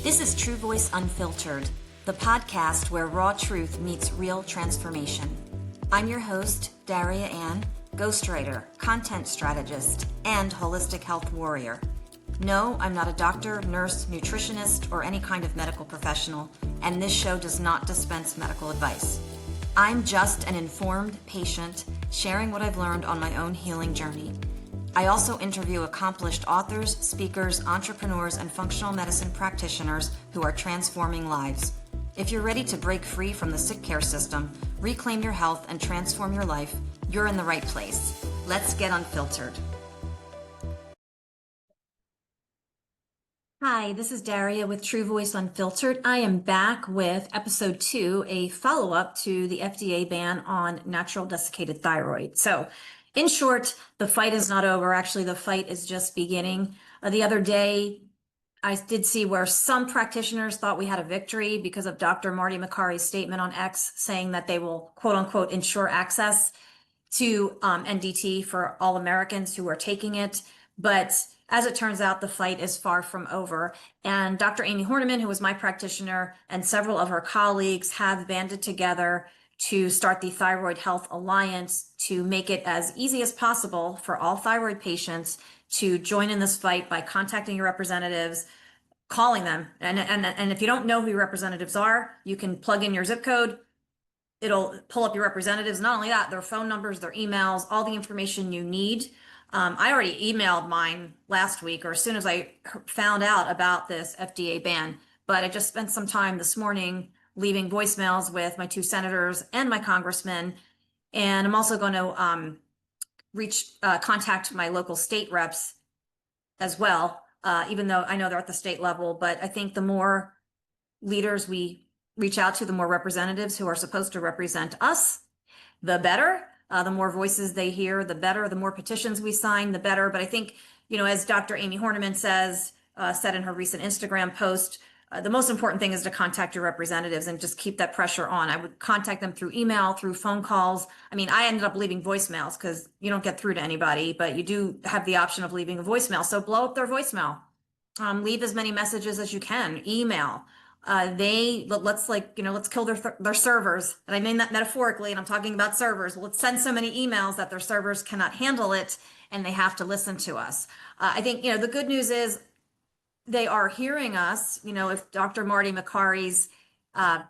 This is True Voice Unfiltered, the podcast where raw truth meets real transformation. I'm your host, Daria Anne, ghostwriter, content strategist, and holistic health warrior. No, I'm not a doctor, nurse, nutritionist, or any kind of medical professional, and this show does not dispense medical advice. I'm just an informed patient sharing what I've learned on my own healing journey. I also interview accomplished authors, speakers, entrepreneurs, and functional medicine practitioners who are transforming lives. If you're ready to break free from the sick care system, reclaim your health, and transform your life, you're in the right place. Let's get unfiltered. Hi, this is Daria with True Voice Unfiltered. I am back with episode 2, a follow-up to the FDA ban on natural desiccated thyroid. So, in short, the fight is not over. Actually, the fight is just beginning. The other day, I did see where some practitioners thought we had a victory because of Dr. Marty Makari's statement on X saying that they will, quote unquote, ensure access to NDT for all Americans who are taking it. But as it turns out, the fight is far from over. And Dr. Amy Horniman, who was my practitioner, and several of her colleagues have banded together to start the Thyroid Health Alliance to make it as easy as possible for all thyroid patients to join in this fight by contacting your representatives, calling them. And if you don't know who your representatives are, you can plug in your zip code. It'll pull up your representatives. Not only that, their phone numbers, their emails, all the information you need. I already emailed mine last week, or as soon as I found out about this FDA ban, but I just spent some time this morning leaving voicemails with my 2 senators and my congressman. And I'm also going to contact my local state reps as well, even though I know they're at the state level. But I think the more leaders we reach out to, the more representatives who are supposed to represent us, the better. The more voices they hear, the better. The more petitions we sign, the better. But I think, as Dr. Amy Horniman said in her recent Instagram post, the most important thing is to contact your representatives and just keep that pressure on. I would contact them through email, through phone calls. I mean, I ended up leaving voicemails because you don't get through to anybody, but you do have the option of leaving a voicemail. So blow up their voicemail. Leave as many messages as you can. Email. Let's kill their servers. And I mean that metaphorically, and I'm talking about servers. Let's send so many emails that their servers cannot handle it and they have to listen to us. I think, the good news is they are hearing us. If Dr. Marty Makari's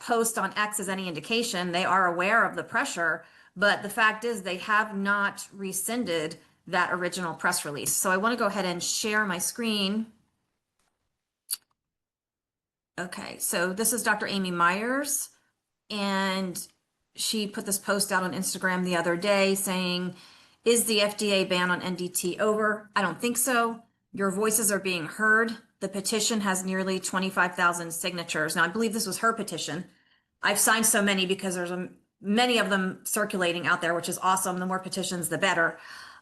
post on X is any indication, they are aware of the pressure, but the fact is they have not rescinded that original press release. So I want to go ahead and share my screen. Okay, so this is Dr. Amy Myers, and she put this post out on Instagram the other day saying, is the FDA ban on NDT over? I don't think so. Your voices are being heard. The petition has nearly 25,000 signatures. Now, I believe this was her petition. I've signed so many because there's many of them circulating out there, which is awesome. The more petitions, the better.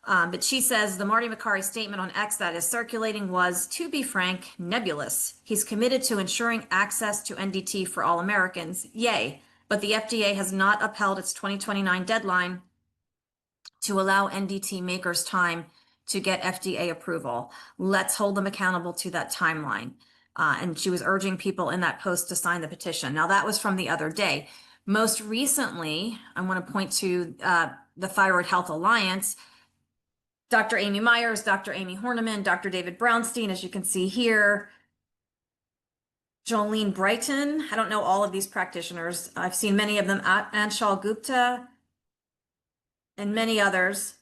But she says the Marty Makari statement on X that is circulating was, to be frank, nebulous. He's committed to ensuring access to NDT for all Americans. Yay. But the FDA has not upheld its 2029 deadline to allow NDT makers time to get FDA approval. Let's hold them accountable to that timeline. And she was urging people in that post to sign the petition. Now, that was from the other day. Most recently, I want to point to the Thyroid Health Alliance. Dr. Amy Myers, Dr. Amy Horniman, Dr. David Brownstein, as you can see here, Jolene Brighton. I don't know all of these practitioners. I've seen many of them. Anshul Gupta and many others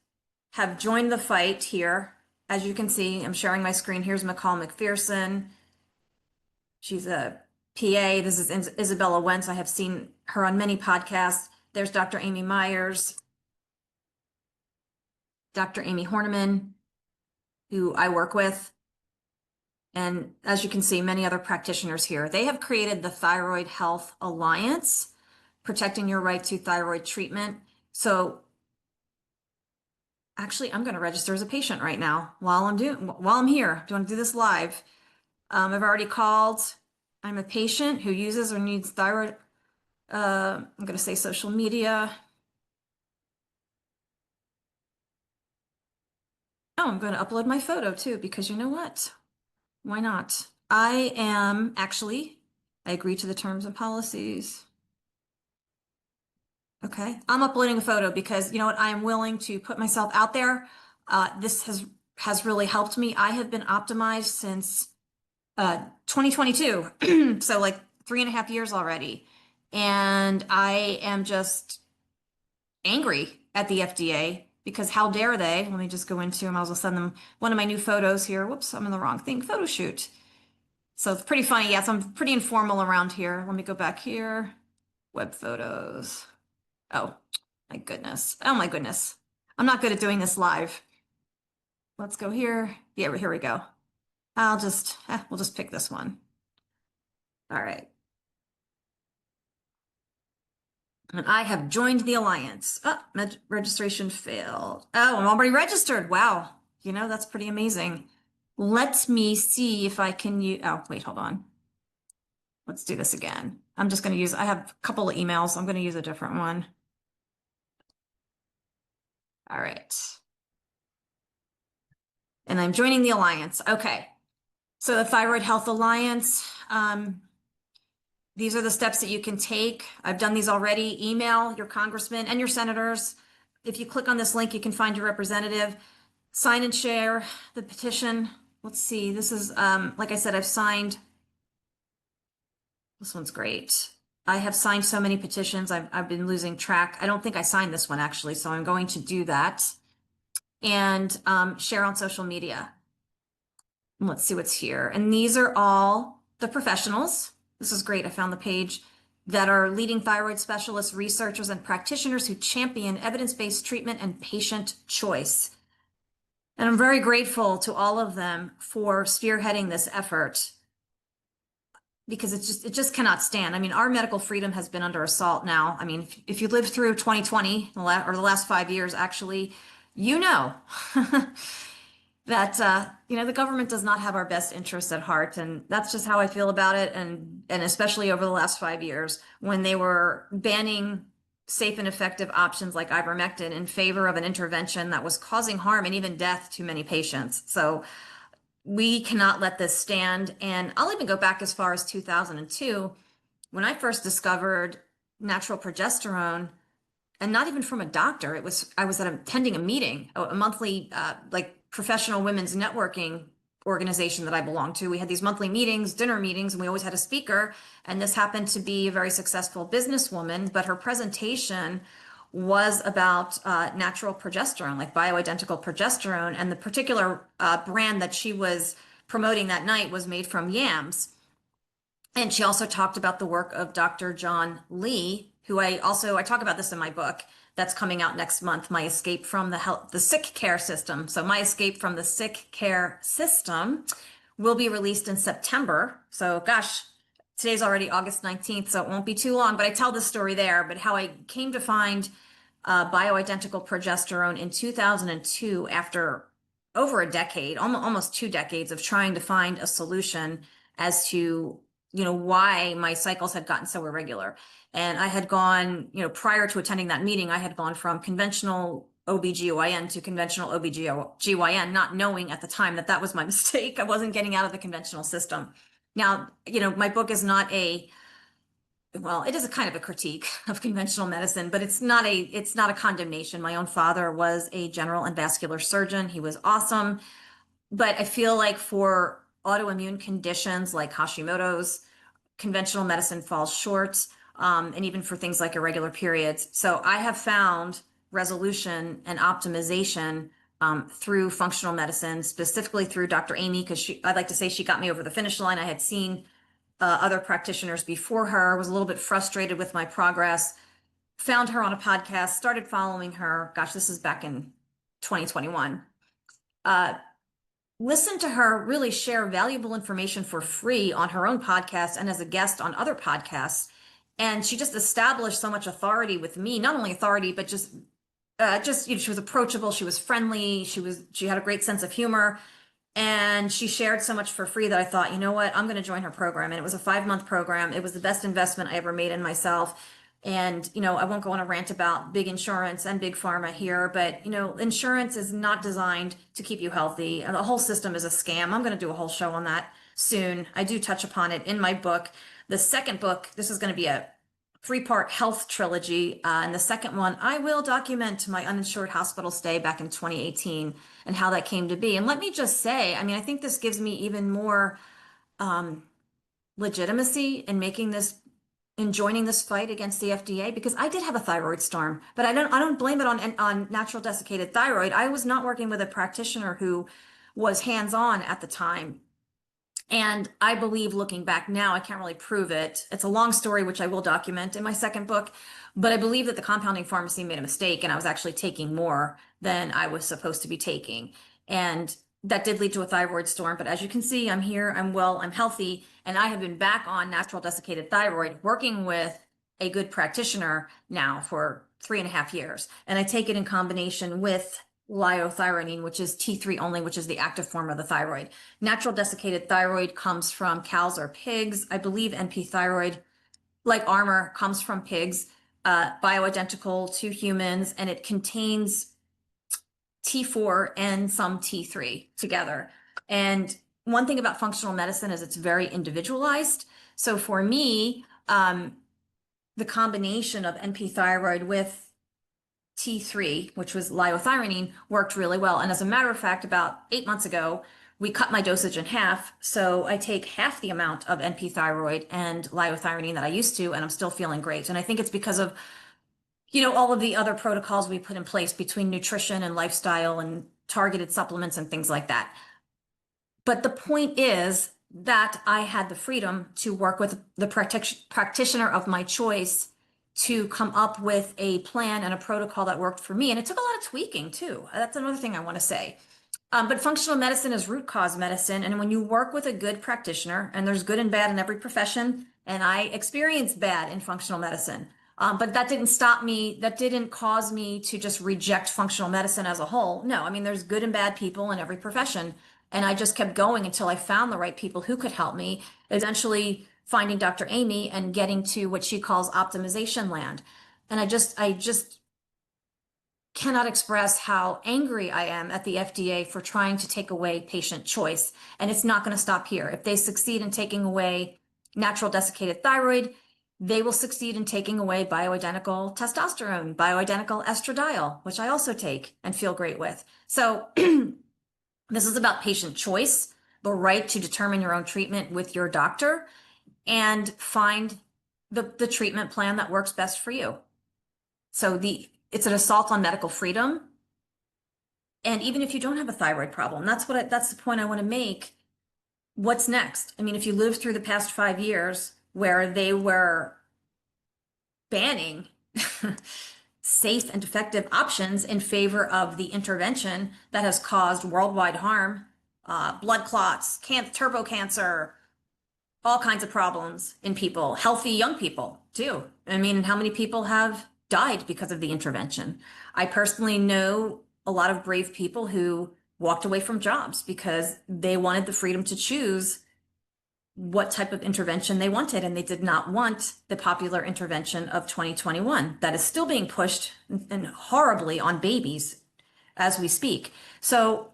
have joined the fight here. As you can see, I'm sharing my screen. Here's McCall McPherson. She's a PA. This is Isabella Wentz. I have seen her on many podcasts. There's Dr. Amy Myers. Dr. Amy Horniman, who I work with. And as you can see, many other practitioners here. They have created the Thyroid Health Alliance, protecting your right to thyroid treatment. So actually, I'm going to register as a patient right now while I'm here. Do you want to do this live? I've already called. I'm a patient who uses or needs thyroid. I'm going to say social media. Oh, I'm going to upload my photo too, because you know what? Why not? I am actually, I agree to the terms and policies. Okay, I'm uploading a photo because you know what? I am willing to put myself out there. This has really helped me. I have been optimized since 2022, so like 3.5 years already, and I am just angry at the FDA because how dare they? Let me just go into, I might as well send them one of my new photos here. Whoops, I'm in the wrong thing. Photo shoot. So it's pretty funny. Yes, I'm pretty informal around here. Let me go back here. Web photos. Oh, my goodness. Oh, my goodness. I'm not good at doing this live. Let's go here. Yeah, here we go. We'll just pick this one. All right. And I have joined the Alliance. Oh, registration failed. Oh, I'm already registered. Wow. You know, that's pretty amazing. Let me see if I can use, oh, wait, hold on. Let's do this again. I'm just going to use, I have a couple of emails. I'm going to use a different one. All right. And I'm joining the Alliance. Okay. So the Thyroid Health Alliance, these are the steps that you can take. I've done these already. Email your congressman and your senators. If you click on this link, you can find your representative. Sign and share the petition. Let's see. This is, like I said, I've signed. This one's great. I have signed so many petitions. I've been losing track. I don't think I signed this one actually, so I'm going to do that. And share on social media. And let's see what's here. And these are all the professionals. This is great. I found the page that are leading thyroid specialists, researchers, and practitioners who champion evidence-based treatment and patient choice. And I'm very grateful to all of them for spearheading this effort because it just cannot stand. I mean, our medical freedom has been under assault now. I mean, if you lived through 2020 or the last 5 years, actually, you know that you know, the government does not have our best interests at heart, and that's just how I feel about it. And especially over the last 5 years, when they were banning safe and effective options like ivermectin in favor of an intervention that was causing harm and even death to many patients. So we cannot let this stand. And I'll even go back as far as 2002 when I first discovered natural progesterone, and not even from a doctor. I was attending a meeting, a monthly like professional women's networking organization that I belong to. We had these monthly meetings, dinner meetings, and we always had a speaker. And this happened to be a very successful businesswoman, but her presentation was about natural progesterone, like bioidentical progesterone. And the particular brand that she was promoting that night was made from yams. And she also talked about the work of Dr. John Lee, who I talk about this in my book that's coming out next month, My Escape from the Sick Care System. So My Escape from the Sick Care System will be released in September. So gosh, today's already August 19th, so it won't be too long, but I tell this story there, but how I came to find bioidentical progesterone in 2002 after over a decade, almost 2 decades of trying to find a solution as to, you know, why my cycles had gotten so irregular. And I had gone, you know, prior to attending that meeting, I had gone from conventional OBGYN to conventional OBGYN, not knowing at the time that that was my mistake. I wasn't getting out of the conventional system. Now, you know, my book is not well, it is a kind of a critique of conventional medicine, but it's not a condemnation. My own father was a general and vascular surgeon. He was awesome. But I feel like for autoimmune conditions like Hashimoto's, conventional medicine falls short, and even for things like irregular periods. So I have found resolution and optimization through functional medicine, specifically through Dr. Amy, because I'd like to say she got me over the finish line. I had seen other practitioners before her, was a little bit frustrated with my progress, found her on a podcast, started following her. Gosh, this is back in 2021. Listen to her really share valuable information for free on her own podcast and as a guest on other podcasts. And she just established so much authority with me, not only authority, but just, you know, she was approachable. She was friendly. She had a great sense of humor. And she shared so much for free that I thought, you know what, I'm going to join her program. And it was a 5-month program. It was the best investment I ever made in myself. And, I won't go on a rant about big insurance and big pharma here, but, insurance is not designed to keep you healthy. And the whole system is a scam. I'm going to do a whole show on that soon. I do touch upon it in my book. The second book, this is going to be a three-part health trilogy. And the second one, I will document my uninsured hospital stay back in 2018 and how that came to be. And let me just say, I think this gives me even more legitimacy in joining this fight against the FDA, because I did have a thyroid storm, but I don't blame it on natural desiccated thyroid. I was not working with a practitioner who was hands-on at the time. And I believe, looking back now, I can't really prove it. It's a long story, which I will document in my second book, but I believe that the compounding pharmacy made a mistake and I was actually taking more than I was supposed to be taking. And that did lead to a thyroid storm. But as you can see, I'm here, I'm well, I'm healthy, and I have been back on natural desiccated thyroid, working with a good practitioner now for 3.5 years. And I take it in combination with liothyronine, which is T3 only, which is the active form of the thyroid. Natural desiccated thyroid comes from cows or pigs. I believe NP thyroid, like Armor, comes from pigs, bioidentical to humans, and it contains T4 and some T3 together. And one thing about functional medicine is it's very individualized. So for me, the combination of NP thyroid with T3, which was liothyronine, worked really well. And as a matter of fact, about 8 months ago, we cut my dosage in half. So I take half the amount of NP thyroid and liothyronine that I used to, and I'm still feeling great. And I think it's because of, all of the other protocols we put in place between nutrition and lifestyle and targeted supplements and things like that. But the point is that I had the freedom to work with the practitioner of my choice to come up with a plan and a protocol that worked for me. And it took a lot of tweaking too. That's another thing I want to say. But functional medicine is root cause medicine. And when you work with a good practitioner, and there's good and bad in every profession, and I experienced bad in functional medicine, but that didn't stop me. That didn't cause me to just reject functional medicine as a whole. No, there's good and bad people in every profession. And I just kept going until I found the right people who could help me, eventually finding Dr. Amy and getting to what she calls optimization land. And I just cannot express how angry I am at the FDA for trying to take away patient choice. And it's not going to stop here. If they succeed in taking away natural desiccated thyroid, they will succeed in taking away bioidentical testosterone, bioidentical estradiol, which I also take and feel great with. So this is about patient choice, the right to determine your own treatment with your doctor and find the treatment plan that works best for you. So it's an assault on medical freedom. And even if you don't have a thyroid problem, that's the point I want to make. What's next? If you lived through the past 5 years where they were banning safe and effective options in favor of the intervention that has caused worldwide harm, blood clots, turbo cancer, all kinds of problems in people, healthy young people too. How many people have died because of the intervention? I personally know a lot of brave people who walked away from jobs because they wanted the freedom to choose what type of intervention they wanted, and they did not want the popular intervention of 2021 that is still being pushed and horribly on babies as we speak. So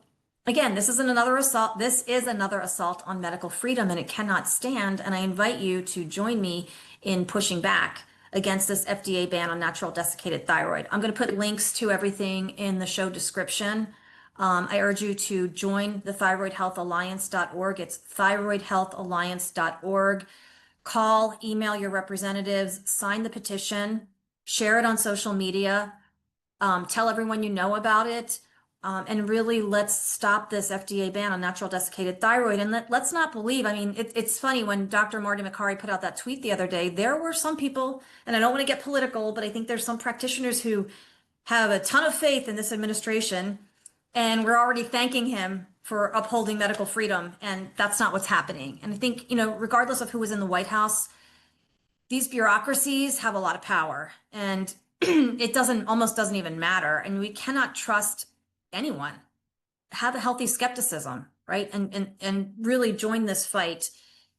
again, this is another assault. This is another assault on medical freedom, and it cannot stand. And I invite you to join me in pushing back against this FDA ban on natural desiccated thyroid. I'm going to put links to everything in the show description. I urge you to join the thyroidhealthalliance.org. It's thyroidhealthalliance.org. Call, email your representatives, sign the petition, share it on social media, tell everyone you know about it. And really, let's stop this FDA ban on natural desiccated thyroid. And let's not believe, it's funny, when Dr. Marty Makary put out that tweet the other day, there were some people, and I don't want to get political, but I think there's some practitioners who have a ton of faith in this administration, and we're already thanking him for upholding medical freedom. And that's not what's happening. And I think, regardless of who was in the White House, these bureaucracies have a lot of power, and it almost doesn't even matter. And we cannot trust anyone. Have a healthy skepticism, right? And really join this fight,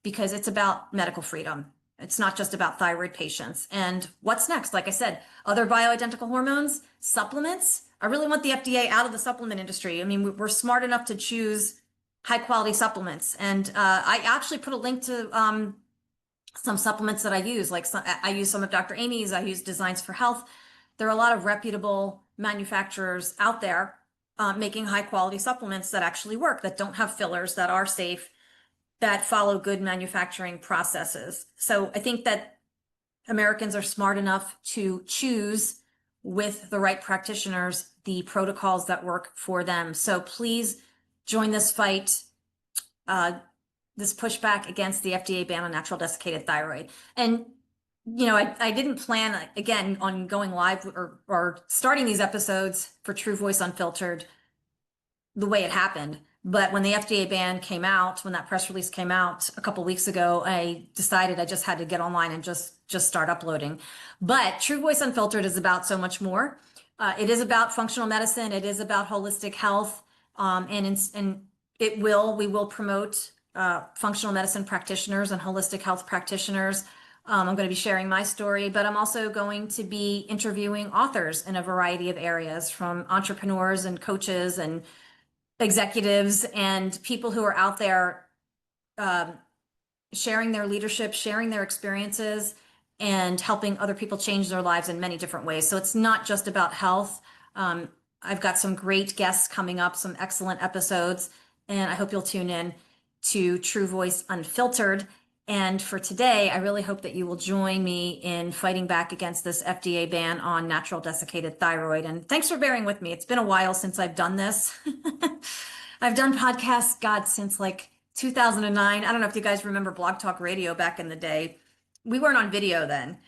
because it's about medical freedom. It's not just about thyroid patients. And what's next? Like I said, other bioidentical hormones, supplements. I really want the FDA out of the supplement industry. I mean, we're smart enough to choose high quality supplements. And I actually put a link to some supplements that I use. Like I use some of Dr. Amy's, I use Designs for Health. There are a lot of reputable manufacturers out there making high quality supplements that actually work, that don't have fillers, that are safe, that follow good manufacturing processes. So I think that Americans are smart enough to choose with the right practitioners the protocols that work for them. So please join this fight, this pushback against the FDA ban on natural desiccated thyroid. And I didn't plan, again, on going live or starting these episodes for True Voice Unfiltered the way it happened. But when the FDA ban came out, when that press release came out a couple weeks ago, I decided I just had to get online and just start uploading. But True Voice Unfiltered is about so much more. It is about functional medicine. It is about holistic health. And we will promote functional medicine practitioners and holistic health practitioners. I'm going to be sharing my story, but I'm also going to be interviewing authors in a variety of areas, from entrepreneurs and coaches and executives and people who are out there sharing their leadership, sharing their experiences, and helping other people change their lives in many different ways. So it's not just about health. I've got some great guests coming up, some excellent episodes, and I hope you'll tune in to True Voice Unfiltered. And for today, I really hope that you will join me in fighting back against this FDA ban on natural desiccated thyroid. And thanks for bearing with me. It's been a while since I've done this. I've done podcasts, God, since like 2009. I don't know if you guys remember Blog Talk Radio back in the day. We weren't on video then.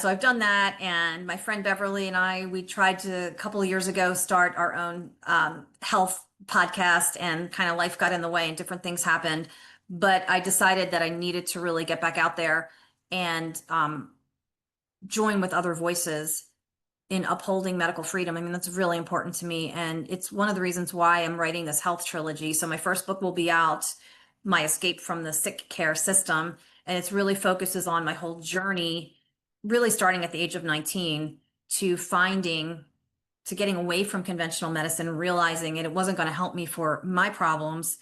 So I've done that. And my friend Beverly and I, we tried to, a couple of years ago, start our own health podcast, and kind of life got in the way and different things happened. But I decided that I needed to really get back out there and join with other voices in upholding medical freedom. I mean, that's really important to me. And it's one of the reasons why I'm writing this health trilogy. So my first book will be out, My Escape from the Sick Care System. And it really focuses on my whole journey, really starting at the age of 19 to getting away from conventional medicine, realizing it wasn't going to help me for my problems,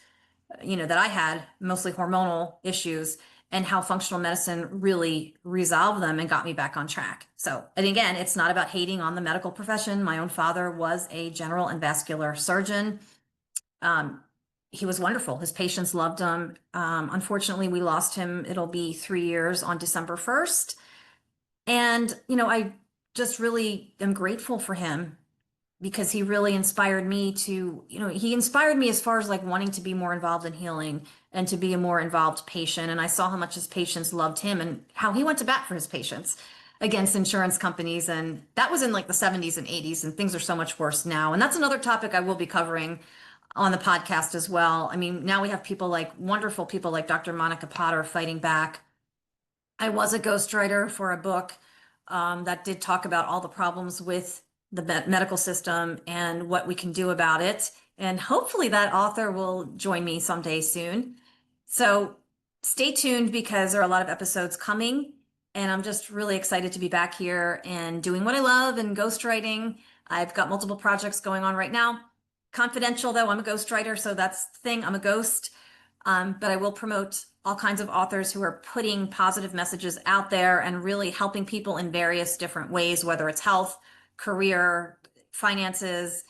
that I had, mostly hormonal issues, and how functional medicine really resolved them and got me back on track. So, and again, it's not about hating on the medical profession. My own father was a general and vascular surgeon. He was wonderful. His patients loved him. Unfortunately, we lost him. It'll be 3 years on December 1st. And, I just really am grateful for him, because he really inspired me to, he inspired me as far as like wanting to be more involved in healing and to be a more involved patient. And I saw how much his patients loved him and how he went to bat for his patients against insurance companies. And that was in like the 70s and 80s, and things are so much worse now. And that's another topic I will be covering on the podcast as well. I mean, now we have wonderful people like Dr. Monica Potter fighting back. I was a ghostwriter for a book that did talk about all the problems with the medical system and what we can do about it. And hopefully that author will join me someday soon. So stay tuned, because there are a lot of episodes coming, and I'm just really excited to be back here and doing what I love and ghostwriting. I've got multiple projects going on right now. Confidential though, I'm a ghostwriter, so that's the thing, I'm a ghost. But I will promote all kinds of authors who are putting positive messages out there and really helping people in various different ways, whether it's health, career, finances,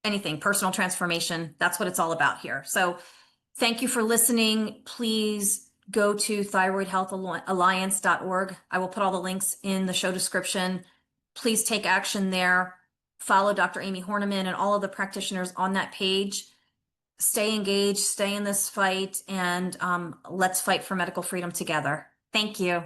anything, personal transformation. That's what it's all about here. So thank you for listening. Please go to thyroidhealthalliance.org. I will put all the links in the show description. Please take action there. Follow Dr. Amy Horniman and all of the practitioners on that page. Stay engaged, stay in this fight, and let's fight for medical freedom together. Thank you.